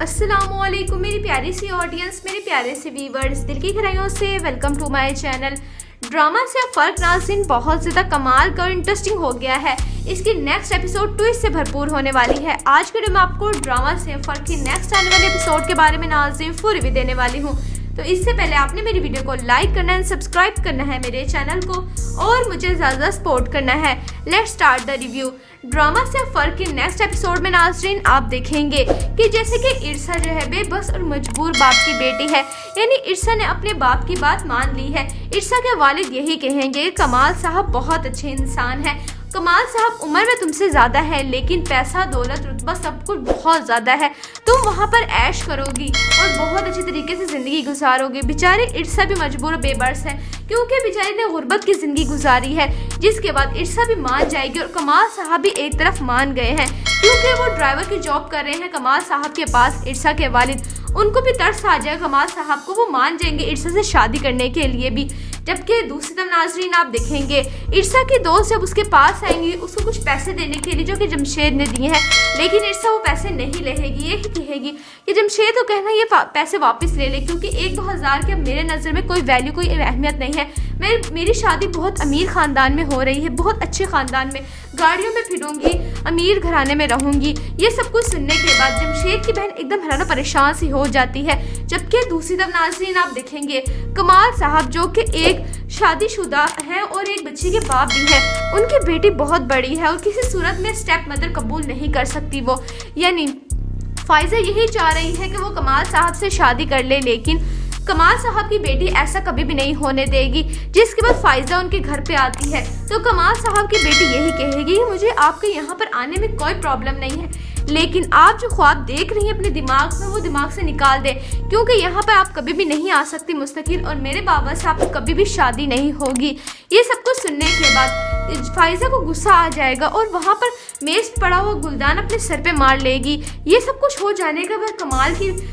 अस्सलामुअलैकुम मेरी प्यारी सी ऑडियंस, मेरे प्यारे से व्यूवर्स, दिल की गहराइयों से welcome to my channel. Drama से फर्क नाज़रीन बहुत ज़्यादा कमाल का और इंटरेस्टिंग हो गया है। इसकी नेक्स्ट एपिसोड ट्विस्ट से भरपूर होने वाली है। आज के वीडियो में आपको ड्रामा से फर्क की नेक्स्ट आने वाले एपिसोड के बारे में नाज़रीन फुल रिव्यू देने वाली हूँ। तो इससे पहले आपने मेरी वीडियो को लाइक करना है, सब्सक्राइब करना है मेरे चैनल को और मुझे ज़्यादा सपोर्ट करना है। Let's start the review. Drama से फर्क के नेक्स्ट एपिसोड में नाज़रीन आप देखेंगे कि जैसे कि इरसा जो है बेबस और मजबूर बाप की बेटी है, यानी इरसा ने अपने बाप की बात मान ली है। इरसा के वालिद यही कहेंगे कमाल साहब बहुत अच्छे इंसान है। कमाल साहब उम्र में तुमसे ज़्यादा है लेकिन पैसा दौलत रुतबा सब कुछ बहुत ज़्यादा है। तुम वहाँ पर ऐश करोगी और बहुत अच्छे तरीके से ज़िंदगी गुजारोगी। बेचारे इरसा भी मजबूर और बेबस है क्योंकि बेचारी ने गुर्बत की ज़िंदगी गुजारी है, जिसके बाद इरसा भी मान जाएगी और कमाल साहब भी एक तरफ मान गए हैं क्योंकि वो ड्राइवर की जॉब कर रहे हैं कमाल साहब के पास। इरसा के वालिद उनको भी तरस आ जाएगा कमाल साहब को, वो मान जाएंगे इरसा से शादी करने के लिए भी। जबकि दूसरी तरफ नाजरीन आप देखेंगे इरसा की दोस्त जब उसके पास आएंगी उसको कुछ पैसे देने के लिए जो कि जमशेद ने दिए हैं, लेकिन इरसा वो पैसे नहीं लेगी। यही कहेगी कि जमशेद को कहना ये पैसे वापस ले ले क्योंकि 1-2 हज़ार के मेरे नज़र में कोई वैल्यू कोई अहमियत नहीं है। मेरी शादी बहुत अमीर ख़ानदान में हो रही है, बहुत अच्छे ख़ानदान में, गाड़ियों में फिरूंगी, अमीर घराने में रहूंगी। ये सब कुछ सुनने के बाद जमशेद की बहन एकदम हैरान परेशान सी हो जाती है। जबकि दूसरी तरफ नाज़रीन आप देखेंगे कमाल साहब जो कि एक शादीशुदा है और एक बच्ची के बाप भी है। उनकी बेटी बहुत बड़ी है और किसी सूरत में स्टेप मदर कबूल नहीं कर सकती वो, यानी फाइजा यही चाह रही है कि वो कमाल साहब से शादी कर ले, लेकिन कमाल साहब की बेटी ऐसा कभी भी नहीं होने देगी। जिसके बाद फाइजा उनके घर पे आती है तो कमाल साहब की बेटी यही कहेगी मुझे आपके यहाँ पर आने में कोई प्रॉब्लम नहीं है, लेकिन आप जो ख्वाब देख रही हैं अपने दिमाग में वो दिमाग से निकाल दें क्योंकि यहाँ पर आप कभी भी नहीं आ सकती मुस्तकिल और मेरे बाबा से आपकी कभी भी शादी नहीं होगी। ये सब कुछ सुनने के बाद फाइजा को गुस्सा आ जाएगा और वहाँ पर मेज पर पड़ा हुआ गुलदान अपने सर पे मार लेगी। ये सब कुछ हो जाने के बाद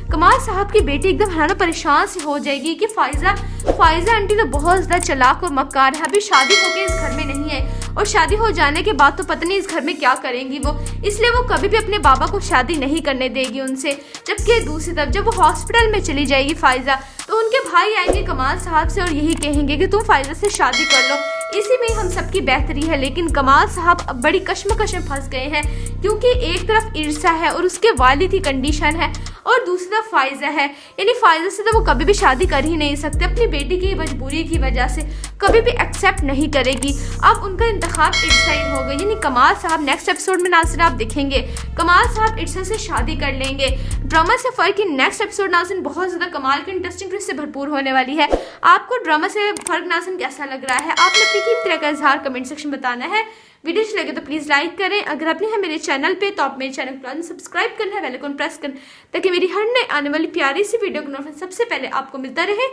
कमाल साहब की बेटी एकदम हैरान परेशान सी हो जाएगी कि फाइजा आंटी तो बहुत ज़्यादा चालाक और मक्कार है, अभी शादी होकर इस घर में नहीं है और शादी हो जाने के बाद तो पता नहीं इस घर में क्या करेंगी वो, इसलिए वो कभी भी अपने बाबा को शादी नहीं करने देगी उनसे। जबकि दूसरी तरफ जब वो हॉस्पिटल में चली जाएगी फाइजा तो उनके भाई आएंगे कमाल साहब से और यही कहेंगे कि तुम फाइजा से शादी कर लो, इसी में हम सबकी बेहतरी है। लेकिन कमाल साहब अब बड़ी कश्मकश में फंस गए हैं क्योंकि एक तरफ इरसा है और उसके वालिद की कंडीशन है और दूसरी तरफ फाइजा है, यानी फाइजा से तो वो कभी भी शादी कर ही नहीं सकते, अपनी बेटी की मजबूरी की वजह से कभी भी एक्सेप्ट नहीं करेगी। अब उनका इंतखाब इरसा ही होगा, यानी कमाल साहब नेक्स्ट एपिसोड में नाज़रीन आप देखेंगे कमाल साहब इरसा से शादी कर लेंगे। ड्रामा से फर्क की नेक्स्ट एपिसोड नाज़रीन बहुत ज़्यादा कमाल की इंटरेस्टिंग से भरपूर होने वाली है। आपको ड्रामा से फर्क नाज़रीन कैसा लग रहा है, आपने अपनी किस तरह का इजहार कमेंट सेक्शन बताना है। वीडियो अच्छी लगे तो प्लीज़ लाइक करें, अगर आपने है मेरे चैनल पे तो आप मेरे चैनल को सब्सक्राइब करना है, बेल आइकन प्रेस करना ताकि मेरी हर नई आने वाली प्यारी सी वीडियो का नोटिफिकेशन सबसे पहले आपको मिलता रहे।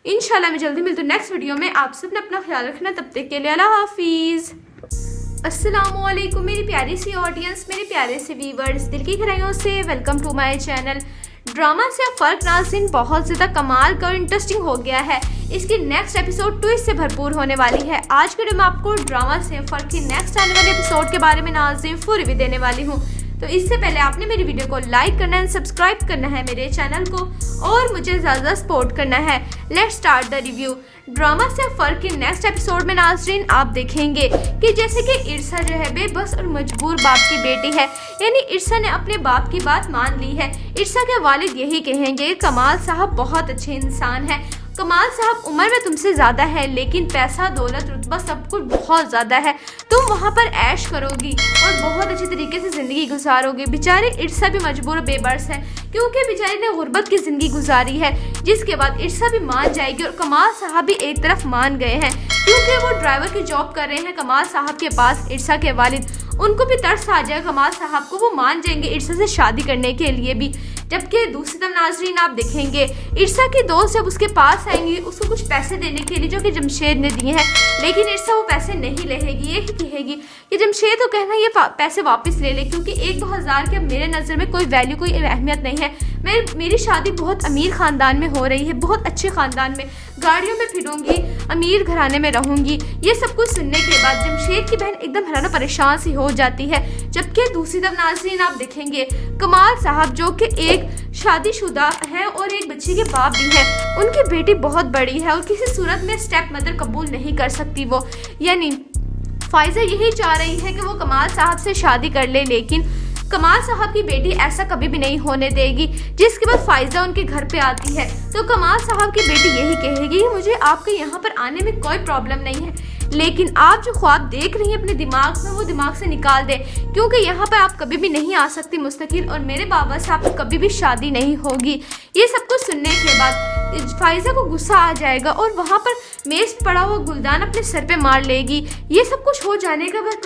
इंशाल्लाह मैं जल्दी मिलती हूँ नेक्स्ट वीडियो में। आप सब ने अपना ख्याल रखना, तब तक के लिए अल्लाह हाफिज़। अस्सलामुअलैकुम मेरी प्यारी सी ऑडियंस, मेरे प्यारे से व्यूवर्स, दिल की गहराइयों से welcome to my channel. Drama से फर्क नाज़रीन बहुत ज़्यादा कमाल का और इंटरेस्टिंग हो गया है। इसकी नेक्स्ट एपिसोड ट्विस्ट से भरपूर होने वाली है। आज के वीडियो में आपको ड्रामा से फर्क की नेक्स्ट आने वाले एपिसोड के बारे में नाज़रीन फुल रिव्यू देने वाली हूँ। तो इससे पहले आपने मेरी वीडियो को लाइक करना है, सब्सक्राइब करना है मेरे चैनल को और मुझे ज़्यादा सपोर्ट करना है। Let's start the review. Drama से फर्क के नेक्स्ट एपिसोड में नाज़रीन आप देखेंगे कि जैसे कि इरसा जो है बेबस और मजबूर बाप की बेटी है, यानी इरसा ने अपने बाप की बात मान ली है। इरसा के वालिद यही कहेंगे कमाल साहब बहुत अच्छे इंसान है। कमाल साहब उम्र में तुमसे ज़्यादा है लेकिन पैसा दौलत रुतबा सब कुछ बहुत ज़्यादा है। तुम वहाँ पर ऐश करोगी और बहुत अच्छे तरीके से ज़िंदगी गुजारोगी। बेचारे इरसा भी मजबूर और बेबस है क्योंकि बेचारी ने गुर्बत की ज़िंदगी गुजारी है, जिसके बाद इरसा भी मान जाएगी और कमाल साहब भी एक तरफ मान गए हैं क्योंकि वो ड्राइवर की जॉब कर रहे हैं कमाल साहब के पास। इरसा के वालिद उनको भी तरस आ जाएगा कमाल साहब को, वो मान जाएंगे इरसा से शादी करने के लिए भी। जबकि दूसरी तरफ नाज़रीन आप देखेंगे इरसा की दोस्त जब उसके पास आएंगी उसको कुछ पैसे देने के लिए जो कि जमशेद ने दिए हैं, लेकिन इरसा वो पैसे नहीं लेगी। यही कहेगी कि जमशेद को कहना ये पैसे वापस ले ले क्योंकि 1-2 हज़ार के मेरे नज़र में कोई वैल्यू कोई अहमियत नहीं है। मेरी शादी बहुत अमीर ख़ानदान में हो रही है, बहुत अच्छे ख़ानदान में, गाड़ियों में फिरूंगी, अमीर घराने में रहूंगी। ये सब कुछ सुनने के बाद जमशेद की बहन एकदम हैरान और परेशान सी हो जाती है। जबकि दूसरी तरफ नाज़रीन आप देखेंगे कमाल साहब जो कि एक शादीशुदा है और एक बच्ची के बाप भी है। उनकी बेटी बहुत बड़ी है और किसी सूरत में स्टेप मदर कबूल नहीं कर सकती वो, यानी फाइजा यही चाह रही है कि वो कमाल साहब से शादी कर ले, लेकिन कमाल साहब की बेटी ऐसा कभी भी नहीं होने देगी। जिसके बाद फाइजा उनके घर पे आती है तो कमाल साहब की बेटी यही कहेगी मुझे आपके यहाँ पर आने में कोई प्रॉब्लम नहीं है, लेकिन आप जो ख्वाब देख रही हैं अपने दिमाग में वो दिमाग से निकाल दें, क्योंकि यहाँ पर आप कभी भी नहीं आ सकती मुस्तकिल, और मेरे बाबा साहब की कभी भी शादी नहीं होगी। ये सब कुछ सुनने के बाद फाइजा को गुस्सा आ जाएगा और वहाँ पर मेज पड़ा हुआ गुलदान अपने सर पे मार लेगी। ये सब कुछ हो जाने के बाद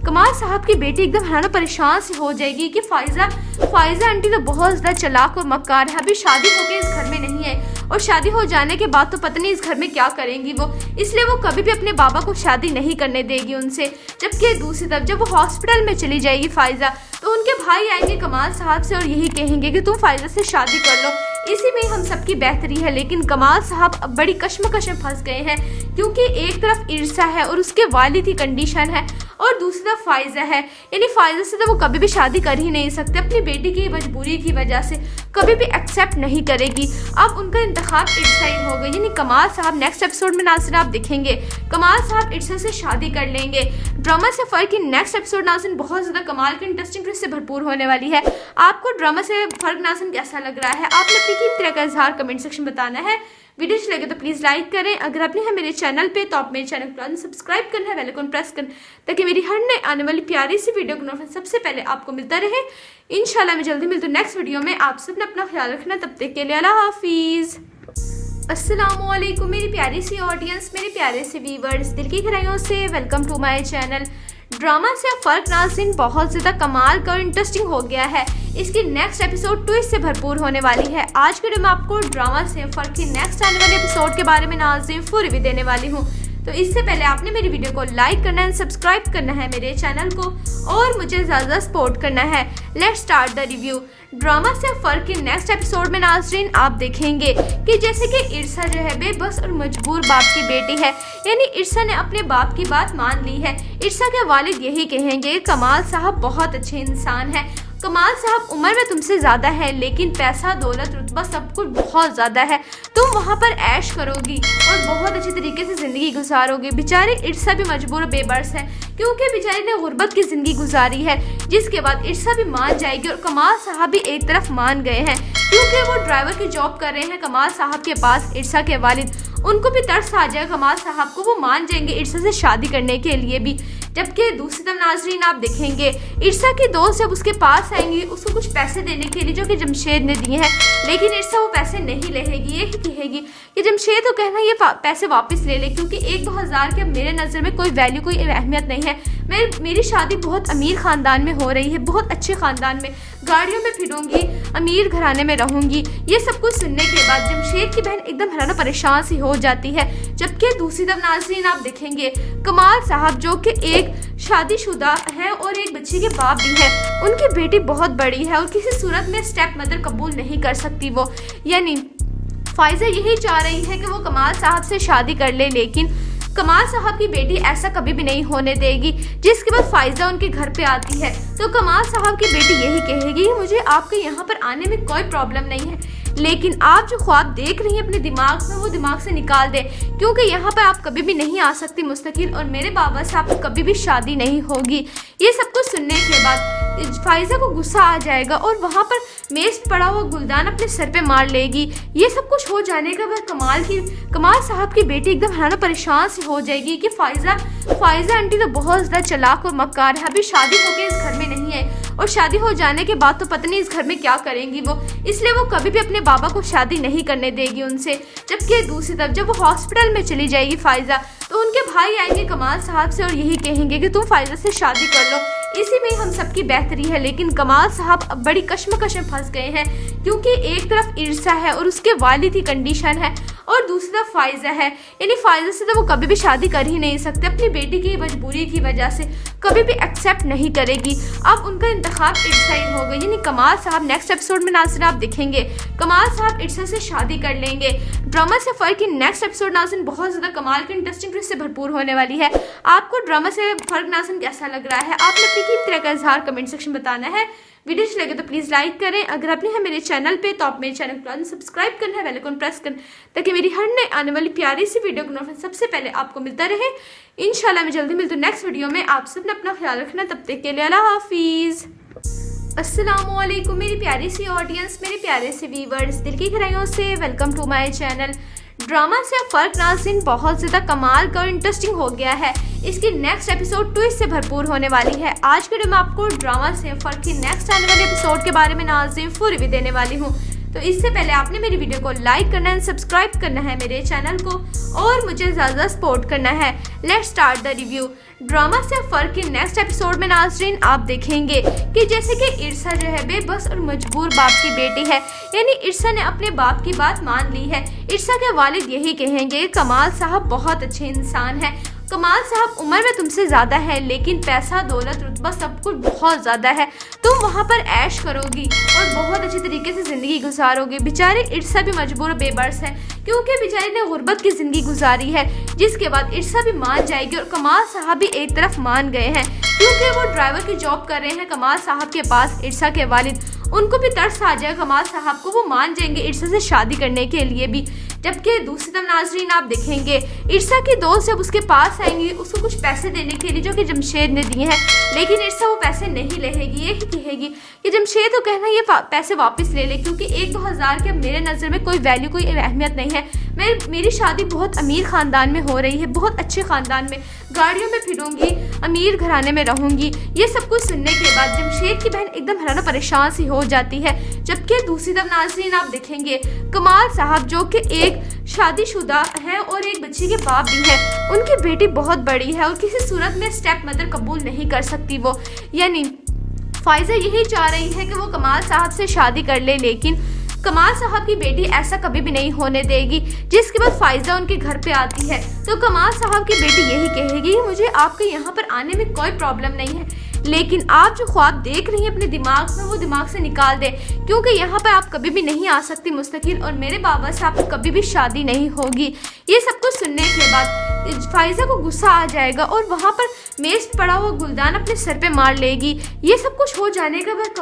कमाल साहब की बेटी एकदम हैरान परेशान सी हो जाएगी कि फाइजा आंटी तो बहुत ज़्यादा चालाक और मक्कार है, अभी शादी होके इस घर में नहीं है और शादी हो जाने के बाद तो पता नहीं इस घर में क्या करेंगी वो, इसलिए वो कभी भी अपने बाबा को शादी नहीं करने देगी उनसे। जबकि दूसरी तरफ जब वो हॉस्पिटल में चली जाएगी फाइजा तो उनके भाई आएंगे कमाल साहब से और यही कहेंगे कि तुम फाइजा से शादी कर लो, इसी में हम सबकी बेहतरी है। लेकिन कमाल साहब अब बड़ी कश्मकश में फंस गए हैं, क्योंकि एक तरफ इरसा है और उसके वालिद की कंडीशन है और दूसरी तरफ फाइजा है, यानी फाइजा से तो वो कभी भी शादी कर ही नहीं सकते, अपनी बेटी की मजबूरी की वजह से कभी भी एक्सेप्ट नहीं करेगी। अब उनका इंतखाब इरसा ही होगा, यानी कमाल साहब नेक्स्ट एपिसोड में नाज़रीन आप देखेंगे कमाल साहब इरसा से शादी कर लेंगे। ड्रामा से फर्क की नेक्स्ट एपिसोड नाज़रीन बहुत ज़्यादा कमाल की इंटरेस्टिंग से भरपूर होने वाली है। आपको ड्रामा से फर्क नाज़रीन कैसा लग रहा है, आपने अपनी कीमती राय का इजहार कमेंट सेक्शन में बताना है। वीडियो अच्छी लगे तो प्लीज़ लाइक करें, अगर आपने है मेरे चैनल पे तो आप मेरे चैनल को सब्सक्राइब करना है, बेल आइकन प्रेस करना ताकि मेरी हर नए आने वाली प्यारी सी वीडियो का सबसे पहले आपको मिलता रहे। इंशाल्लाह मैं जल्दी मिलती हूँ नेक्स्ट वीडियो में। आप सबने अपना ख्याल रखना, तब तक के लिए अल्लाह हाफिज़। अस्सलामुअलैकुम मेरी प्यारी सी ऑडियंस, मेरे प्यारे से व्यूअर्स, दिल की गहराइयों से welcome to my channel. Drama से फर्क नाज़रीन बहुत ज़्यादा कमाल का और इंटरेस्टिंग हो गया है। इसकी नेक्स्ट एपिसोड ट्विस्ट से भरपूर होने वाली है। आज के वीडियो में आपको ड्रामा से फर्क की नेक्स्ट आने वाले एपिसोड के बारे में नाज़रीन फुल रिव्यू देने वाली हूँ। तो इससे पहले आपने मेरी वीडियो को लाइक करना है, सब्सक्राइब करना है मेरे चैनल को और मुझे ज़्यादा सपोर्ट करना है। Let's start the review. Drama से फर्क के नेक्स्ट एपिसोड में नाज़रीन आप देखेंगे कि जैसे कि इरसा जो है बेबस और मजबूर बाप की बेटी है, यानी इरसा ने अपने बाप की बात मान ली है। इरसा के वालिद यही कहेंगे कमाल साहब बहुत अच्छे इंसान है, कमाल साहब उम्र में तुमसे ज़्यादा है लेकिन पैसा दौलत रुतबा सब कुछ बहुत ज़्यादा है, तुम वहाँ पर ऐश करोगी और बहुत अच्छी तरीके से ज़िंदगी गुजारोगी। बेचारी इरसा भी मजबूर और बेबस है क्योंकि बेचारी ने गुर्बत की ज़िंदगी गुजारी है। जिसके बाद इरसा भी मान जाएगी और कमाल साहब भी एक तरफ मान गए हैं क्योंकि वो ड्राइवर की जॉब कर रहे हैं कमाल साहब के पास। इरसा के वालिद उनको भी तरस आ जाएगा कमाल साहब को, वो मान जाएंगे इरसा से शादी करने के लिए भी। जबकि दूसरी तरफ नाज़रीन आप देखेंगे इरसा की दोस्त जब उसके पास आएंगी उसको कुछ पैसे देने के लिए जो कि जमशेद ने दिए हैं, लेकिन इरसा वो पैसे नहीं लेगी, ये कहेगी कि जमशेद को कहना ये पैसे वापस ले ले क्योंकि 1-2 हज़ार के मेरे नज़र में कोई वैल्यू कोई अहमियत नहीं है। मेरी शादी बहुत अमीर ख़ानदान में हो रही है, बहुत अच्छे ख़ानदान में, गाड़ियों में फिरूंगी, अमीर घराने में रहूंगी। ये सब कुछ सुनने के बाद जमशेद की बहन एकदम हैरान परेशान सी हो जाती है। जबकि दूसरी तरफ नाज़रीन आप देखेंगे कमाल साहब जो कि एक शादीशुदा है और एक बच्ची के बाप भी है। उनकी बेटी बहुत बड़ी है और किसी सूरत में स्टेप मदर कबूल नहीं कर सकती वो, यानी फाइजा यही चाह रही है कि वो कमाल साहब से शादी कर ले, लेकिन कमाल साहब की बेटी ऐसा कभी भी नहीं होने देगी। जिसके बाद फाइजा उनके घर पे आती है तो कमाल साहब की बेटी यही कहेगी मुझे आपके यहाँ पर आने में कोई प्रॉब्लम नहीं है, लेकिन आप जो ख्वाब देख रही हैं अपने दिमाग में वो दिमाग से निकाल दें, क्योंकि यहाँ पर आप कभी भी नहीं आ सकती मुस्तकिल, और मेरे बाबा साहब की कभी भी शादी नहीं होगी। ये सब कुछ सुनने के बाद फाइजा को गुस्सा आ जाएगा और वहाँ पर मेज पड़ा हुआ गुलदान अपने सर पे मार लेगी। ये सब कुछ हो जाने के बाद कमाल साहब की बेटी एकदम हैरान परेशान सी हो जाएगी कि फाइजा आंटी तो बहुत ज़्यादा चालाक और मक्कार है, अभी शादी होके इस घर में नहीं है और शादी हो जाने के बाद तो पता नहीं इस घर में क्या करेंगी वो, इसलिए वो कभी भी अपने बाबा को शादी नहीं करने देगी उनसे। जबकि दूसरी तरफ जब वो हॉस्पिटल में चली जाएगी फाइजा तो उनके भाई आएंगे कमाल साहब से और यही कहेंगे कि तुम फाइजा से शादी कर लो, इसी में हम सबकी बेहतरी है। लेकिन कमाल साहब अब बड़ी कश्मकश में फंस गए हैं क्योंकि एक तरफ इरसा है और उसके वालिद की कंडीशन है और दूसरी तरफ फाइजा है, यानी फाइजा से तो वो कभी भी शादी कर ही नहीं सकते, अपनी बेटी की मजबूरी की वजह से कभी भी एक्सेप्ट नहीं करेगी। अब उनका इंतखाब इर्सा ही होगा, यानी कमाल साहब नेक्स्ट एपिसोड में नाज़रीन आप देखेंगे कमाल साहब इर्सा से शादी कर लेंगे। ड्रामा से फर्क की नेक्स्ट एपिसोड नाज़रीन बहुत ज़्यादा कमाल की इंटरेस्टिंग ट्विस्ट से भरपूर होने वाली है। आपको ड्रामा से फर्क नाज़रीन कैसा लग रहा है, आपने अपनी कीमती राय का इजहार कमेंट सेक्शन में बताना है। वीडियो अच्छी लगे तो प्लीज़ लाइक करें, अगर आपने है मेरे चैनल पे तो आप मेरे चैनल को सब्सक्राइब करना है, बेल आइकन प्रेस करना ताकि मेरी हर नए आने वाली प्यारी सी वीडियो का नोटिफिकेशन सबसे पहले आपको मिलता रहे। इंशाल्लाह मैं जल्दी मिलती हूँ नेक्स्ट वीडियो में। आप सब ने अपना ख्याल रखना, तब तक के लिए अल्लाह हाफिज़। अस्सलामुअलैकुम मेरी प्यारी सी ऑडियंस, मेरे प्यारे से व्यूअर्स, दिल की गहराइयों से welcome to my channel. Drama से फर्क नाज़रीन बहुत ज़्यादा कमाल का और इंटरेस्टिंग हो गया है। इसकी नेक्स्ट एपिसोड ट्विस्ट से भरपूर होने वाली है। आज के वीडियो में आपको ड्रामा से फर्क की नेक्स्ट आने वाले एपिसोड के बारे में नाज़रीन फुल रिव्यू देने वाली हूँ। तो इससे पहले आपने मेरी वीडियो को लाइक करना है, सब्सक्राइब करना है मेरे चैनल को और मुझे ज़्यादा सपोर्ट करना है। Let's start the review. Drama से फर्क के नेक्स्ट एपिसोड में नाज़रीन आप देखेंगे कि जैसे कि इर्सा जो है बेबस और मजबूर बाप की बेटी है, यानी इर्सा ने अपने बाप की बात मान ली है। इर्सा के वालिद यही कहेंगे कमाल साहब बहुत अच्छे इंसान है, कमाल साहब उम्र में तुमसे ज़्यादा है लेकिन पैसा दौलत रुतबा सब कुछ बहुत ज़्यादा है, तुम वहाँ पर ऐश करोगी और बहुत अच्छी तरीके से ज़िंदगी गुजारोगी। बेचारी इर्सा भी मजबूर और बेबस है क्योंकि बेचारी ने गुर्बत की ज़िंदगी गुजारी है, जिसके बाद इर्सा भी मान जाएगी और कमाल साहब भी एक तरफ मान गए हैं क्योंकि वो ड्राइवर की जॉब कर रहे हैं कमाल साहब के पास। इर्सा के वालिद उनको भी तरस आ जाएगा कमाल साहब को, वो मान जाएंगे इर्सा से शादी करने के लिए भी। जबकि दूसरी तरफ नाज़रीन आप देखेंगे इर्सा की दोस्त जब उसके पास आएंगी उसको कुछ पैसे देने के लिए जो कि जमशेद ने दिए हैं, लेकिन इर्सा वो पैसे नहीं लेगी, यही कहेगी कि जमशेद को कहना ये पैसे वापस ले ले क्योंकि 1-2 हज़ार के मेरे नज़र में कोई वैल्यू कोई अहमियत नहीं है। मेरी शादी बहुत अमीर ख़ानदान में हो रही है, बहुत अच्छे ख़ानदान में, गाड़ियों में फिरूंगी, अमीर घराने में रहूंगी। ये सब कुछ सुनने के बाद जमशेद की बहन एकदम हैरान परेशान सी हो जाती है। जबकि दूसरी तरफ नाज़रीन आप देखेंगे कमाल साहब जो कि एक शादीशुदा है और एक बच्ची के बाप भी है, उनकी बेटी बहुत बड़ी है और किसी सूरत में स्टेप मदर कबूल नहीं कर सकती वो, यानी फाइजा यही चाह रही है कि वो कमाल साहब से शादी कर ले, लेकिन कमाल साहब की बेटी ऐसा कभी भी नहीं होने देगी। जिसके बाद फाइजा उनके घर पे आती है तो कमाल साहब की बेटी यही कहेगी मुझे आपके यहाँ पर आने में कोई प्रॉब्लम नहीं है, लेकिन आप जो ख्वाब देख रही हैं अपने दिमाग में वो दिमाग से निकाल दें क्योंकि यहाँ पर आप कभी भी नहीं आ सकती मुस्तकिल और मेरे बाबा से आपकी कभी भी शादी नहीं होगी। ये सब कुछ सुनने के बाद फाइजा को गुस्सा आ जाएगा और वहाँ पर मेज पे पड़ा हुआ गुलदान अपने सर पे मार लेगी। ये सब कुछ हो जाने के बाद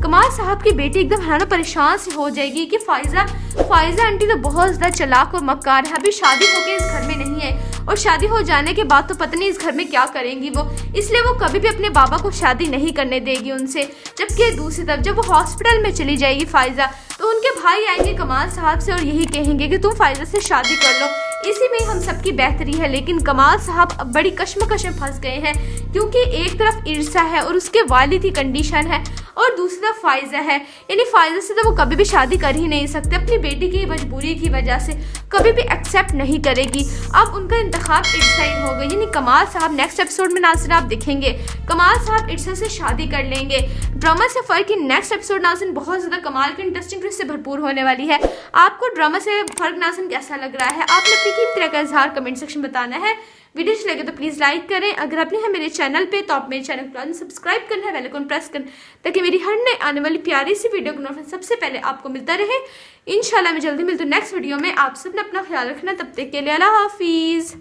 कमाल साहब की बेटी एकदम हैरान परेशान सी हो जाएगी कि फाइजा आंटी तो बहुत ज़्यादा चालाक और मक्कार है, अभी शादी होके इस घर में नहीं है और शादी हो जाने के बाद तो पता नहीं इस घर में क्या करेंगी वो, इसलिए वो कभी भी अपने बाबा को शादी नहीं करने देगी उनसे। जबकि दूसरी तरफ जब वो हॉस्पिटल में चली जाएगी फाइजा तो उनके भाई आएंगे कमाल साहब से और यही कहेंगे कि तुम फाइजा से शादी कर लो, इसी में हम सबकी बेहतरी है। लेकिन कमाल साहब अब बड़ी कश्मकश में फंस गए हैं क्योंकि एक तरफ इर्सा है और उसके वालिद की कंडीशन है और दूसरी तरफ फाइजा है, यानी फाइजा से तो वो कभी भी शादी कर ही नहीं सकते, अपनी बेटी की मजबूरी की वजह से कभी भी एक्सेप्ट नहीं करेगी। अब उनका इंतखाब इर्सा ही होगा, यानी कमाल साहब नेक्स्ट एपिसोड में नाज़रीन आप देखेंगे कमाल साहब इर्सा से शादी कर लेंगे। ड्रामा से फर्क की नेक्स्ट एपिसोड नाज़रीन बहुत ज़्यादा कमाल की इंटरेस्टिंग ट्विस्ट से भरपूर होने वाली है। आपको ड्रामा से फर्क नाज़रीन कैसा लग रहा है, आपने अपनी कीमती राय का इजहार कमेंट सेक्शन में बताना है। वीडियो अच्छी लगे तो प्लीज़ लाइक करें, अगर आपने है मेरे चैनल पे तो आप मेरे चैनल को सब्सक्राइब करना है, बेल आइकन प्रेस करना ताकि मेरी हर नए आने वाली प्यारी सी वीडियो का नोटिफिकेशन सबसे पहले आपको मिलता रहे। इंशाल्लाह मैं जल्दी मिलती हूँ नेक्स्ट वीडियो में। आप सब ने अपना ख्याल रखना, तब तक के लिए अल्लाह हाफिज़।